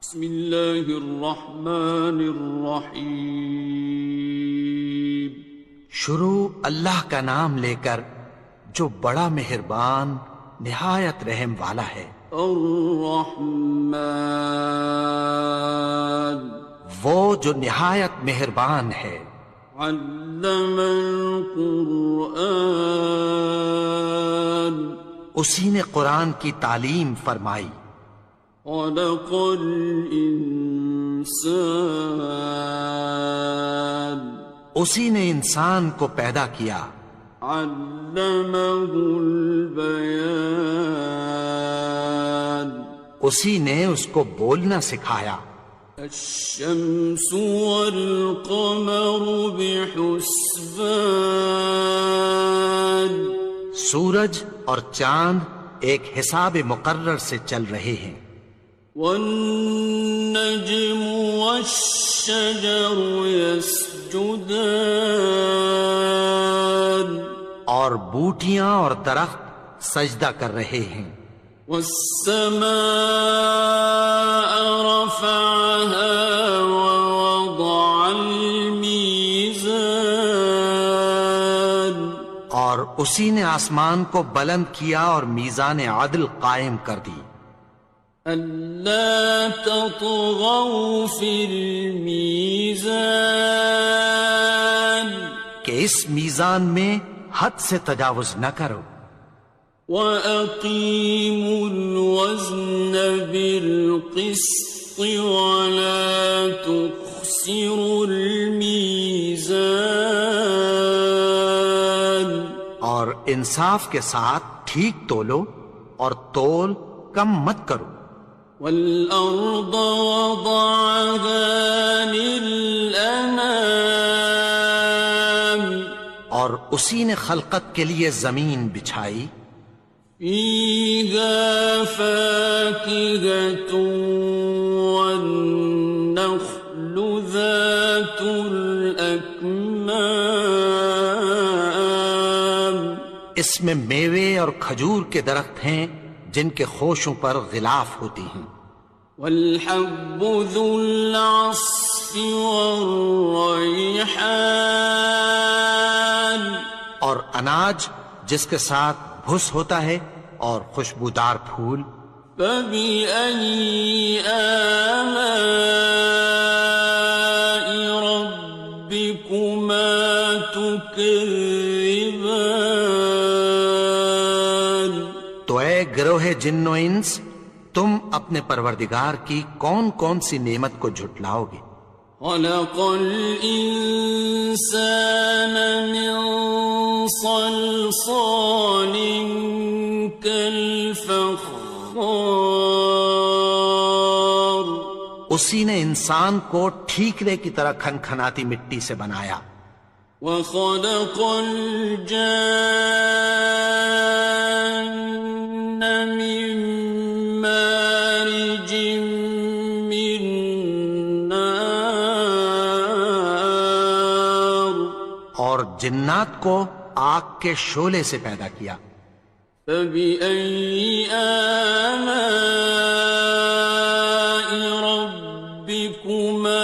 بسم اللہ الرحمن الرحیم۔ شروع اللہ کا نام لے کر جو بڑا مہربان نہایت رحم والا ہے۔ الرحمن، وہ جو نہایت مہربان ہے۔ علم القرآن، اسی نے قرآن کی تعلیم فرمائی۔ خلق الانسان، اسی نے انسان کو پیدا کیا۔ علمہ البیان، اسی نے اس کو بولنا سکھایا۔ الشمس والقمر بحسبان، سورج اور چاند ایک حساب مقرر سے چل رہے ہیں۔ والنجم والشجر يسجدان، اور بوٹیاں اور درخت سجدہ کر رہے ہیں۔ والسماء رفعها ووضع الميزان، اور اسی نے آسمان کو بلند کیا اور میزان عدل قائم کر دی۔ ألا تطغوا في الميزان، کہ اس میزان میں حد سے تجاوز نہ کرو۔ وَأَقِيمُوا الْوَزْنَ بِالْقِسْطِ وَلَا تُخْسِرُوا الْمِيزَانَ، اور انصاف کے ساتھ ٹھیک تولو اور تول کم مت کرو۔ وَالْأَرْضَ وَضَعَهَا لِلْأَنَامِ، اور اسی نے خلقت کے لیے زمین بچھائی۔ فِيهَا فَاكِهَةٌ وَالنَّخْلُ ذَاتُ الْأَكْمَامِ، اس میں میوے اور کھجور کے درخت ہیں جن کے خوشوں پر غلاف ہوتی ہیں۔ وَالْحَبُّ ذُو الْعَصْفِ وَالرَّيْحَانِ، اور اناج جس کے ساتھ بھس ہوتا ہے اور خوشبودار پھول۔ فَبِأَيِّ آلَاءِ رَبِّكُمَا تُكَذِّبَانِ، تو اے گروہ جن و انس، تم اپنے پروردگار کی کون کون سی نعمت کو جھٹلاؤ گے؟ خَلَقَ الْإِنسَانَ مِنْ صَلْصَالٍ كَالْفَخَّارِ، اسی نے انسان کو ٹھیکرے کی طرح کھنکھناتی مٹی سے بنایا۔ وَخَلَقَ الْجَانَّ مِن مَّارِجٍ مِّن نَّارٍ، اور جنات کو آگ کے شعلے سے پیدا کیا۔ فَبِأَيِّ آلَاءِ رَبِّكُمَا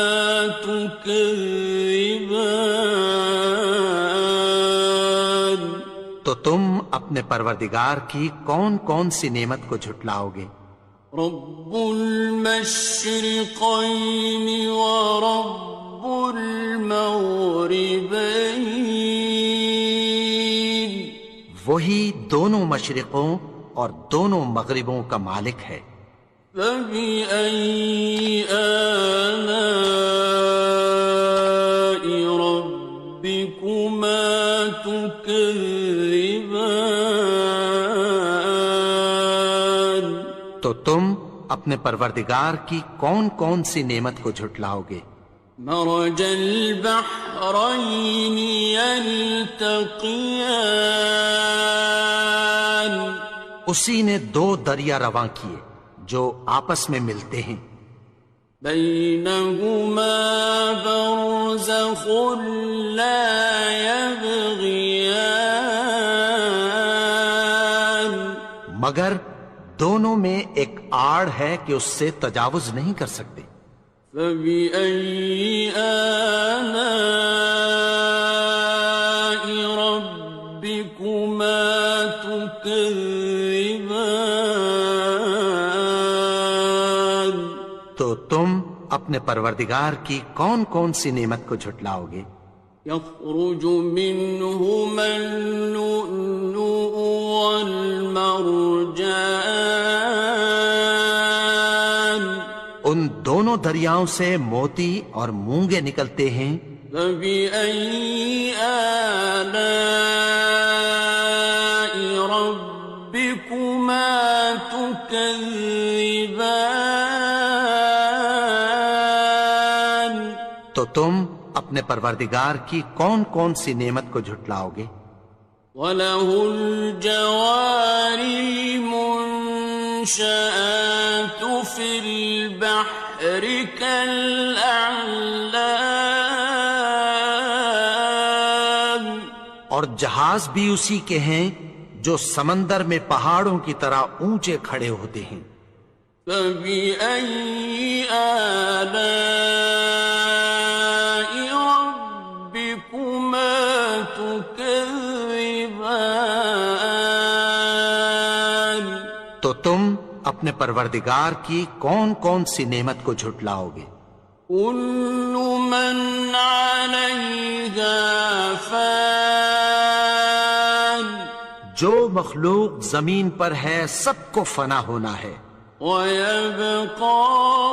تُكَذِّبَانِ، تو تم اپنے پروردگار کی کون کون سی نعمت کو جھٹلاؤ گے؟ رب المشرقین ورب المغربین، وہی دونوں مشرقوں اور دونوں مغربوں کا مالک ہے۔ فَبِأَيِّ آلَاءِ رَبِّكُمَا تُكَذِّبَانِ، تو تم اپنے پروردگار کی کون کون سی نعمت کو جھٹلاؤ گے؟ مرج البحرین یلتقیان، اسی نے دو دریا رواں کیے جو آپس میں ملتے ہیں۔ بینہما برزخ لا یبغیان، مگر دونوں میں ایک آڑ ہے کہ اس سے تجاوز نہیں کر سکتے۔ فَبِأَيِّ آلَاءِ رَبِّكُمَا تُكَذِّبَانِ؟ تو تم اپنے پروردگار کی کون کون سی نعمت کو جھٹلاؤ گے؟ يَخْرُجُ مِنْهُمَا اللُّؤْلُؤُ وَالْمَرْجَانُ، ان دونوں دریاؤں سے موتی اور مونگے نکلتے ہیں۔ فَبِأَيِّ آلَاءِ رَبِّكُمَا تُكَذِّبَانِ؟ تو تم اپنے پروردگار کی کون کون سی نعمت کو جھٹلاؤ گے؟ وَلَهُ الْجَوَارِ الْمُنشَآتُ فِي الْبَحْرِ كَالْأَعْلَامِ، اور جہاز بھی اسی کے ہیں جو سمندر میں پہاڑوں کی طرح اونچے کھڑے ہوتے ہیں۔ فَبِأَيِّ آلَاءِ رَبِّكُمَا تُكَذِّبَانِ؟ تو تم اپنے پروردگار کی کون کون سی نعمت کو جھٹلاؤ گے؟ كُلُّ مَنْ عَلَيْهَا فَانٍ، جو مخلوق زمین پر ہے سب کو فنا ہونا ہے۔ وَيَبْقَى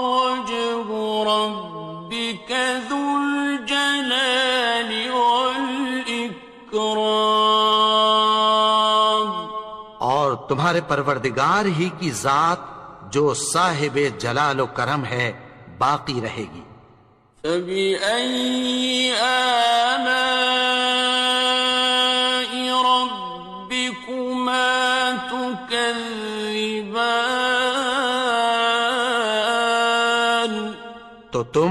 وَجْهُ رَبِّكَ ذُو الْجَلَالِ وَالْإِكْرَامِ، اور تمہارے پروردگار ہی کی ذات جو صاحب جلال و کرم ہے باقی رہے گی۔ فَبِأَيِّ آلَاءِ رَبِّكُمَا تُكَذِّبَانِ؟ تو تم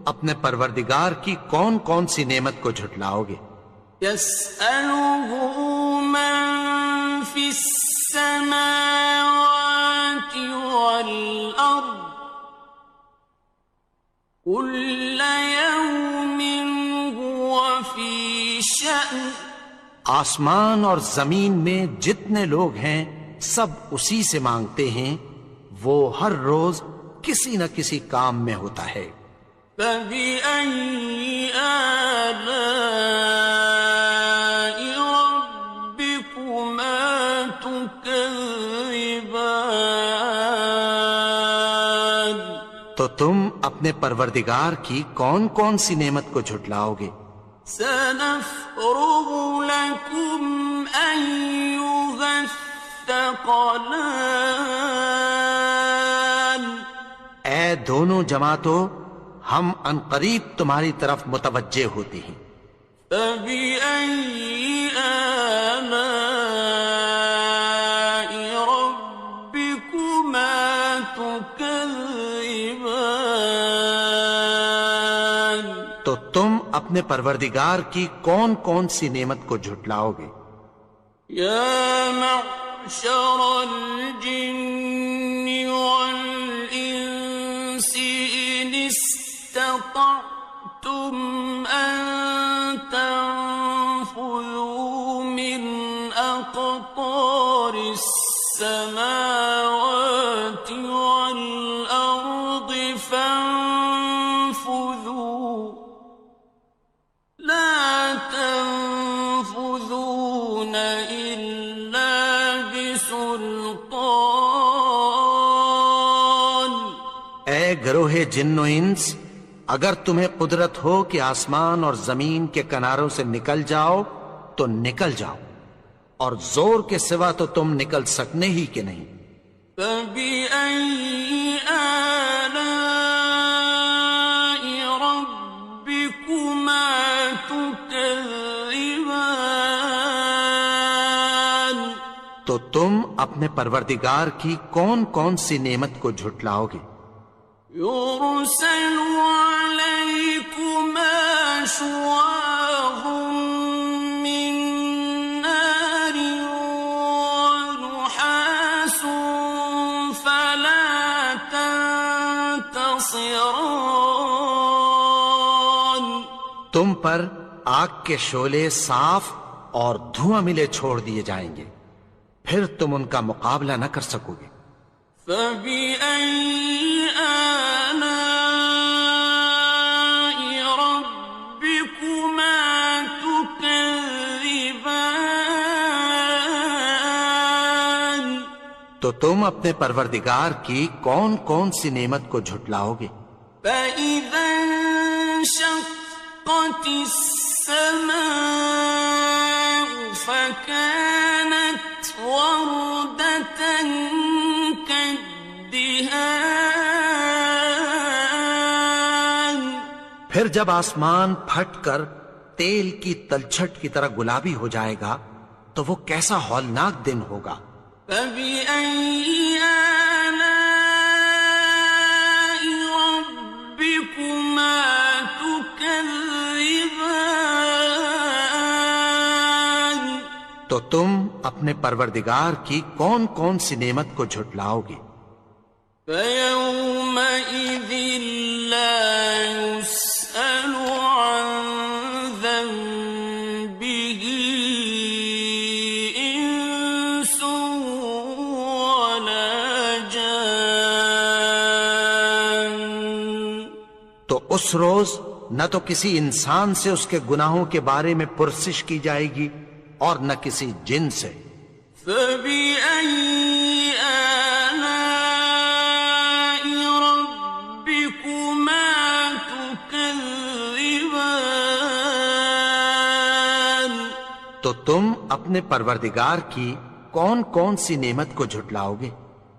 اپنے پروردگار کی کون کون سی نعمت کو جھٹلاؤ گے؟ يَسْأَلُهُ مَن فِي السَّمَاوَاتِ وَالْأَرْضِ كُلَّ يَوْمٍ هُوَ فِي شَأْنٍ، آسمان اور زمین میں جتنے لوگ ہیں سب اسی سے مانگتے ہیں، وہ ہر روز کسی نہ کسی کام میں ہوتا ہے۔ فَبِأَيِّ آلَاءِ رَبِّكُمَا تُكَذِّبَانِ؟ تو تم اپنے پروردگار کی کون کون سی نعمت کو جھٹلاؤ گے؟ سَنَفْرُغُ لَكُمْ أَيُّهَ الثَّقَلَانِ، اے دونوں جماعتوں، ہم عنقریب تمہاری طرف متوجہ ہوتے ہیں۔ فَبِأَيِّ آلَاءِ رَبِّكُمَا تُكَذِّبَانِ؟ تو تم اپنے پروردگار کی کون کون سی نعمت کو جھٹلاؤ گے؟ يَا مَعْشَرَ الْجِنِّ وَالْإِنسِ إِنِ اسْتَطَعْتُمْ أَن تَنفُذُوا مِنْ أَقْطَارِ السَّمَاوَاتِ وَالْأَرْضِ فَانفُذُوا لَا تَنفُذُونَ إِلَّا بِسُلْطَانٍ۔ اے گروہ جن و انس، اگر تمہیں قدرت ہو کہ آسمان اور زمین کے کناروں سے نکل جاؤ تو نکل جاؤ، اور زور کے سوا تو تم نکل سکنے ہی کہ نہیں۔ فَبِأَيِّ آلَاءِ رَبِّكُمَا تُكَذِّبَانِ؟ تو تم اپنے پروردگار کی کون کون سی نعمت کو جھٹلاؤ گے؟ يُرْسَلُ عَلَيْكُمَا شُوَاظٌ مِّن نَّارٍ وَنُحَاسٌ فَلَا ينتصران تم پر آگ کے شعلے صاف اور دھواں ملے چھوڑ دیے جائیں گے، پھر تم ان کا مقابلہ نہ کر سکو گے۔ فبأي آلاء ربكما تكذبان تو تم اپنے پروردگار کی کون کون سی نعمت کو جھٹلاؤ گے؟ فإذا انشقت السماء فكانت وردة كالدهان پھر جب آسمان پھٹ کر تیل کی تلچھٹ کی طرح گلابی ہو جائے گا تو وہ کیسا ہولناک دن ہوگا۔ فبأي آلاء ربكما تكذبان تو تم اپنے پروردگار کی کون کون سی نعمت کو جھٹلاؤ گے؟ فيومئذ لا يسأل عن ذنبه إنس ولا جان تو اس روز نہ تو کسی انسان سے اس کے گناہوں کے بارے میں پرسش کی جائے گی اور نہ کسی جن سے۔ فبأي آلاء ربكما تكذبان تو تم اپنے پروردگار کی کون کون سی نعمت کو جھٹلاؤ گے؟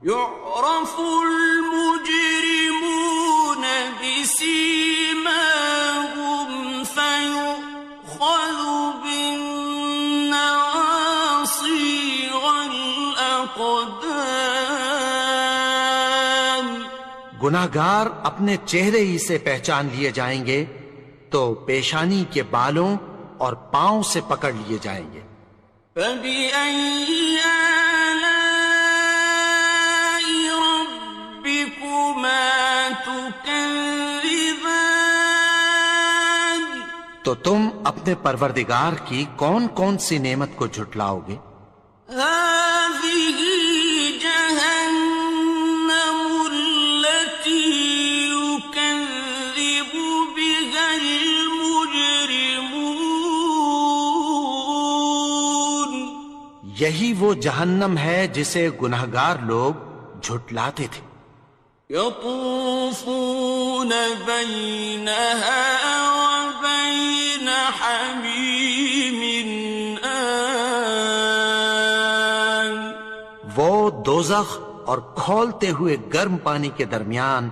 يعرف المجرمون بسيماهم فيؤخذ بالنواصي والأقدام گناہگار اپنے چہرے ہی سے پہچان لیے جائیں گے تو پیشانی کے بالوں اور پاؤں سے پکڑ لیے جائیں گے۔ فبأي آلاء ربكما تكذبان تو تم اپنے پروردگار کی کون کون سی نعمت کو جھٹلاؤ گے؟ هذه جهنم التي يكذب بها المجرمون یہی وہ جہنم ہے جسے گناہگار لوگ جھٹلاتے تھے۔ يطوفون بينها وبين حميم آن وہ دوزخ اور کھولتے ہوئے گرم پانی کے درمیان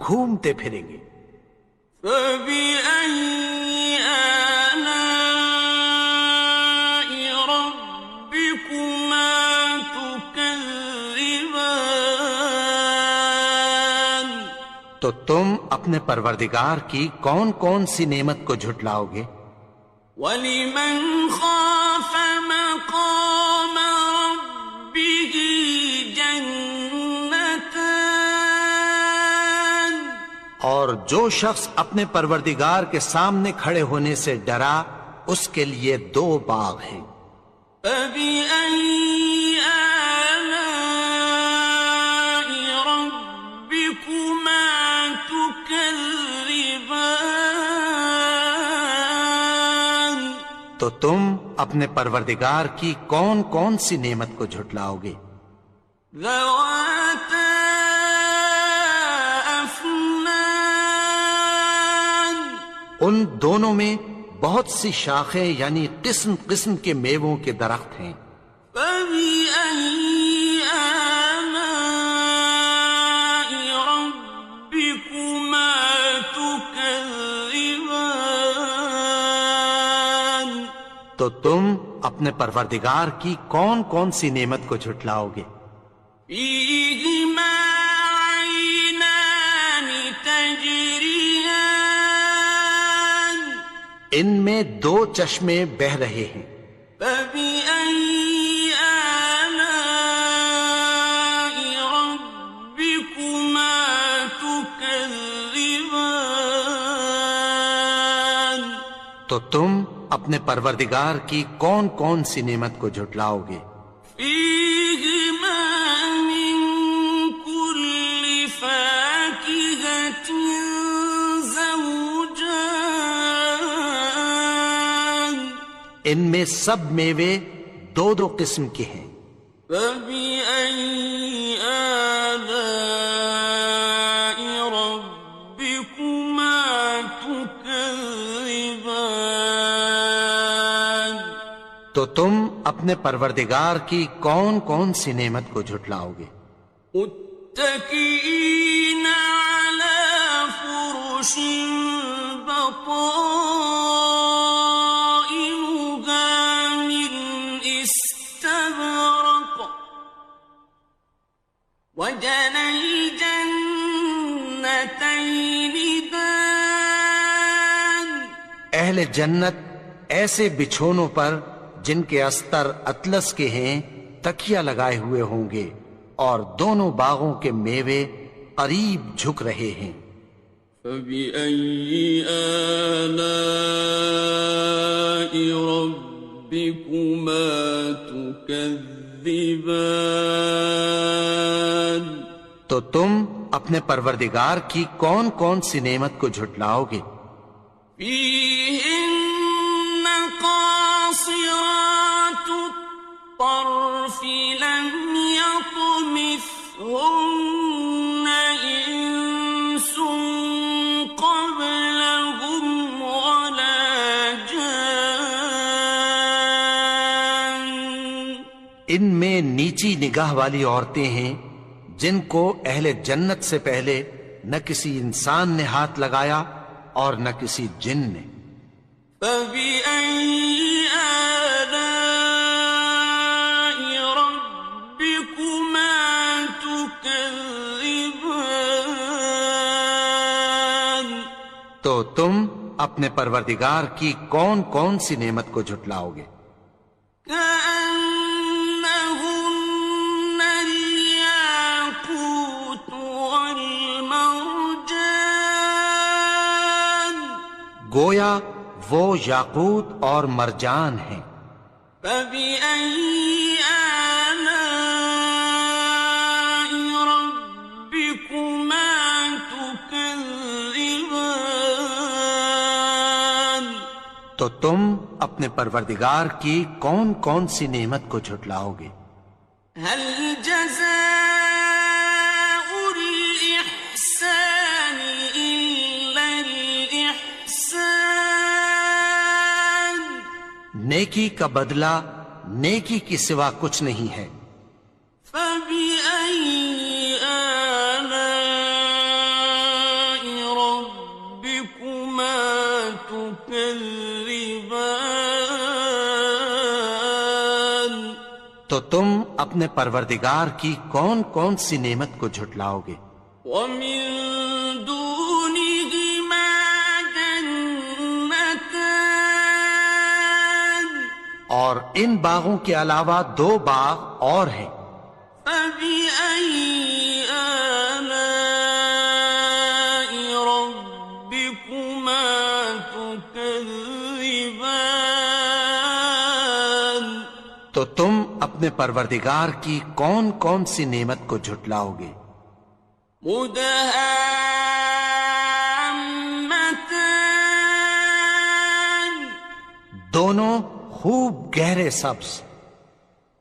گھومتے پھریں گے۔ فبأي آلاء ربكما تكذبان تو تم اپنے پروردگار کی کون کون سی نعمت کو جھٹلاؤ گے؟ وَلِمَنْ خَافَ مَقَامَ رَبِّهِ جَنَّتَانِ اور جو شخص اپنے پروردگار کے سامنے کھڑے ہونے سے ڈرا اس کے لیے دو باغ ہیں۔ فَبِأَيِّ آلَاءِ رَبِّكُمَا تُكَذِّبَانِ تو تم اپنے پروردگار کی کون کون سی نعمت کو جھٹلاؤ گے؟ ذَوَاتَا أَفْنَانٍ ان دونوں میں بہت سی شاخیں یعنی قسم قسم کے میووں کے درخت ہیں۔ فَبِأَيِّ آلَاءِ رَبِّكُمَا تُكَذِّبَانِ تو تم اپنے پروردگار کی کون کون سی نعمت کو جھٹلاؤ گے؟ فِيهِمَا عَيْنَانِ تَجْرِيَانِ ان میں دو چشمے بہہ رہے ہیں۔ فَبِأَيِّ آلَاءِ رَبِّكُمَا تُكَذِّبَانِ تو تم اپنے پروردگار کی کون کون سی نعمت کو جھٹلاؤ گے؟ فيهما من كل فاكهة زوجان ان میں سب میوے دو دو قسم کے ہیں۔ فبأي آلاء ربكما تكذبان تو تم اپنے پروردگار کی کون کون سی نعمت کو جھٹلاؤ گے؟ متكئين على فرش بطائنها من استبرق وجنى الجنتين دان اہل جنت ایسے بچھونوں پر جن کے استر اطلس کے ہیں تکیہ لگائے ہوئے ہوں گے، اور دونوں باغوں کے میوے قریب جھک رہے ہیں۔ فبأي آلاء ربكما تكذبان تو تم اپنے پروردگار کی کون کون سی نعمت کو جھٹلاؤ گے؟ فيهن قاصرات الطرف لم يطمثهن إنس قبلهم ولا جان ان میں نیچی نگاہ والی عورتیں ہیں جن کو اہل جنت سے پہلے نہ کسی انسان نے ہاتھ لگایا اور نہ کسی جن نے۔ فبأي آلاء ربكما تكذبان تو تم اپنے پروردگار کی کون کون سی نعمت کو جھٹلاؤ گے؟ كأنهن الياقوت والمرجان گویا وہ یاقوت اور مرجان ہیں۔ فبأي آلاء ربكما تكذبان تو تم اپنے پروردگار کی کون کون سی نعمت کو جھٹلاؤ گے؟ هل جزاء الإحسان إلا الإحسان نیکی کا بدلہ نیکی کی سوا کچھ نہیں ہے۔ فبأي آلاء ربكما تكذبان تو تم اپنے پروردگار کی کون کون سی نعمت کو جھٹلاؤ گے؟ ومن دونهما جنتان اور ان باغوں کے علاوہ دو باغ اور ہیں۔ فبأي آلاء ربكما تكذبان تو تم اپنے پروردگار کی کون کون سی نعمت کو جھٹلاؤ گے؟ مدهامتان دونوں خوب گہرے سبز۔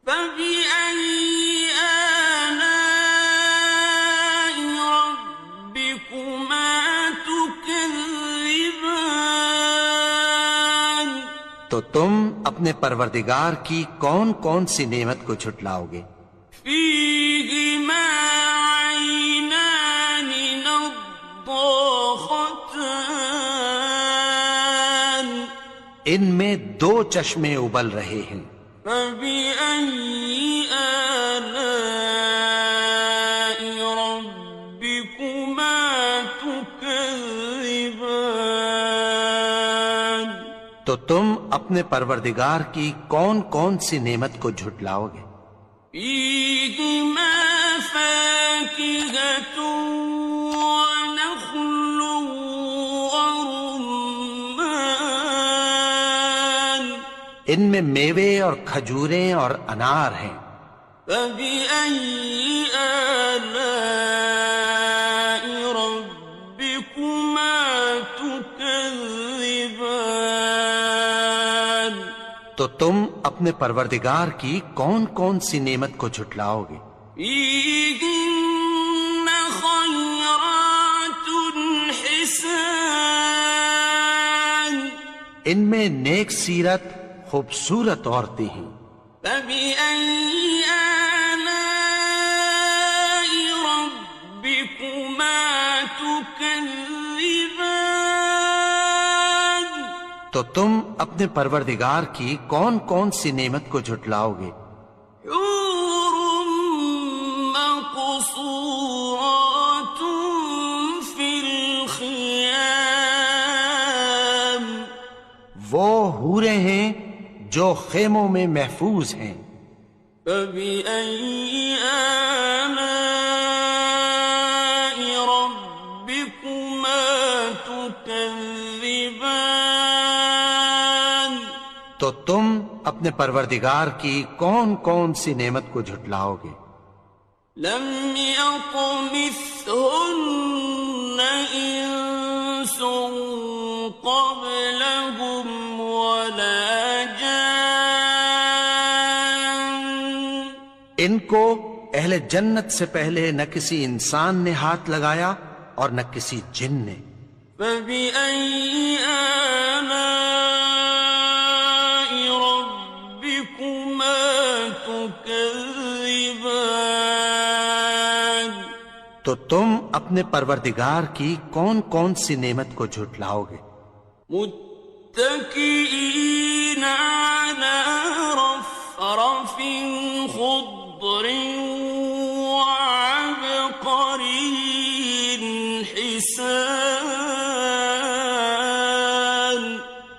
فبأي آلاء ربكما تكذبان تو تم اپنے پروردگار کی کون کون سی نعمت کو جھٹلاؤ گے؟ فيهما عينان نضاختان ان میں دو چشمے ابل رہے ہیں۔ فبأي آلاء ربكما تكذبان تو تم اپنے پروردگار کی کون کون سی نعمت کو جھٹلاؤ گے؟ فيهما فاكهة ونخل ورمان ان میں میوے اور کھجوریں اور انار ہیں۔ فبأي آلاء ربكما تكذبان؟ تو تم اپنے پروردگار کی کون کون سی نعمت کو جھٹلاؤ گے؟ فيهن خيرات حسان، ان میں نیک سیرت خوبصورت عورتیں ہیں۔ فبأي آلاء ربكما تكذبان؟ تو تم اپنے پروردگار کی کون کون سی نعمت کو جھٹلاؤ گے؟ حور مقصورات في الخيام، وہ حوریں ہیں جو خیموں میں محفوظ ہیں۔ فبأي آلاء ربكما تكذبان؟ تو تم اپنے پروردگار کی کون کون سی نعمت کو جھٹلاؤ گے؟ لم يطمثهن إنس قبلهم ولا جان، ان کو اہل جنت سے پہلے نہ کسی انسان نے ہاتھ لگایا اور نہ کسی جن نے۔ فبأي آلاء ربكما تكذبان؟ تو تم اپنے پروردگار کی کون کون سی نعمت کو جھٹلاؤ گے؟ متكئين على رفرف خضر وعبقري حسان،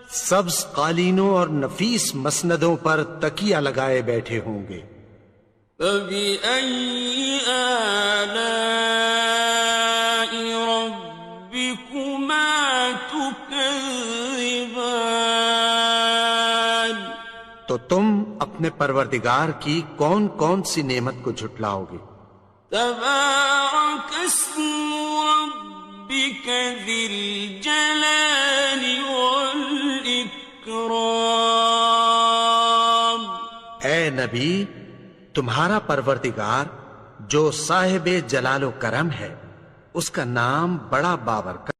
سبز قالینوں اور نفیس مسندوں پر تکیہ لگائے بیٹھے ہوں گے۔ فبأي آلاء ربكما تكذبان؟ تو تم اپنے پروردگار کی کون کون سی نعمت کو جھٹلاؤ گے؟ تبارك اسم ربك ذي الجلال والإكرام۔ اے نبی، تمہارا پروردگار جو صاحب جلال و کرم ہے، اس کا نام بڑا بابرکت